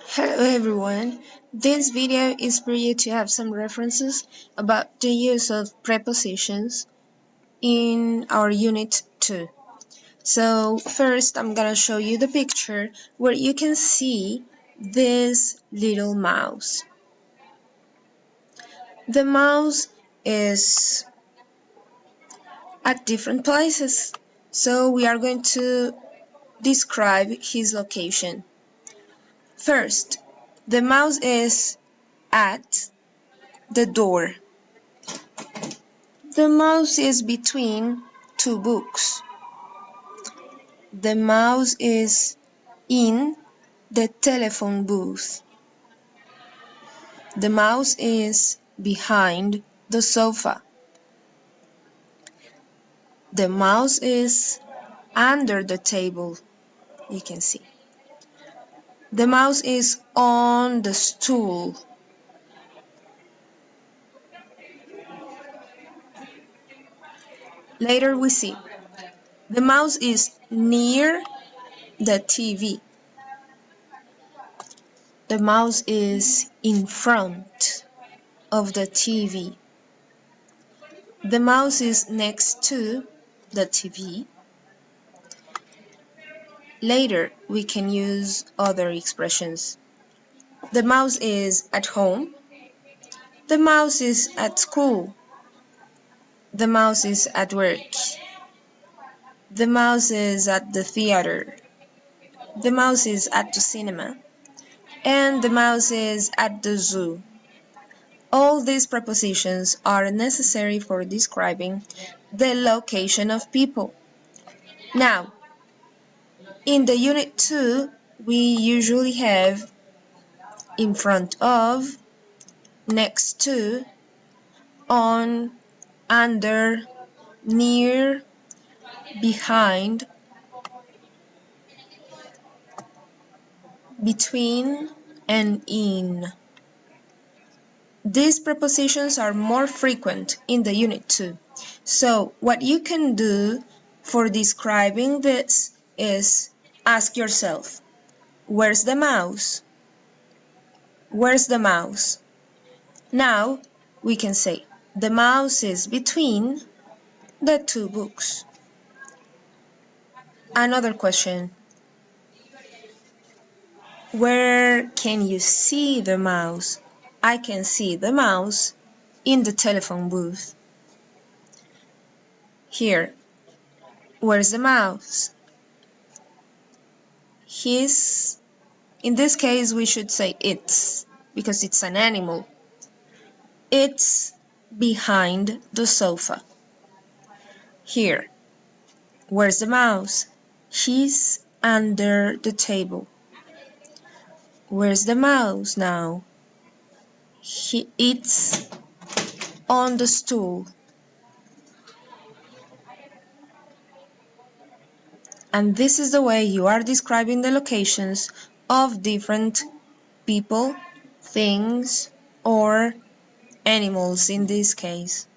Hello everyone, this video is for you to have some references about the use of prepositions in our unit 2. So first I'm gonna show you the picture where you can see this little mouse. The mouse is at different places, so we are going to describe his location. First, the mouse is at the door. The mouse is between two books. The mouse is in the telephone booth. The mouse is behind the sofa. The mouse is under the table, you can see. The mouse is on the stool. Later we see. The mouse is near the TV. The mouse is in front of the TV. The mouse is next to the TV. Later, we can use other expressions. The mouse is at home. The mouse is at school. The mouse is at work. The mouse is at the theater. The mouse is at the cinema. And the mouse is at the zoo. All these prepositions are necessary for describing the location of people. Now, in the unit 2, we usually have in front of, next to, on, under, near, behind, between, and in. These prepositions are more frequent in the unit 2. So what you can do for describing this is ask yourself, where's the mouse? Where's the mouse? Now we can say, the mouse is between the two books. Another question, where can you see the mouse? I can see the mouse in the telephone booth. Here, where's the mouse? In this case we should say it's, because it's an animal. It's behind the sofa. Here, where's the mouse? He's under the table. Where's the mouse now? It's on the stool. And this is the way you are describing the locations of different people, things, or animals in this case.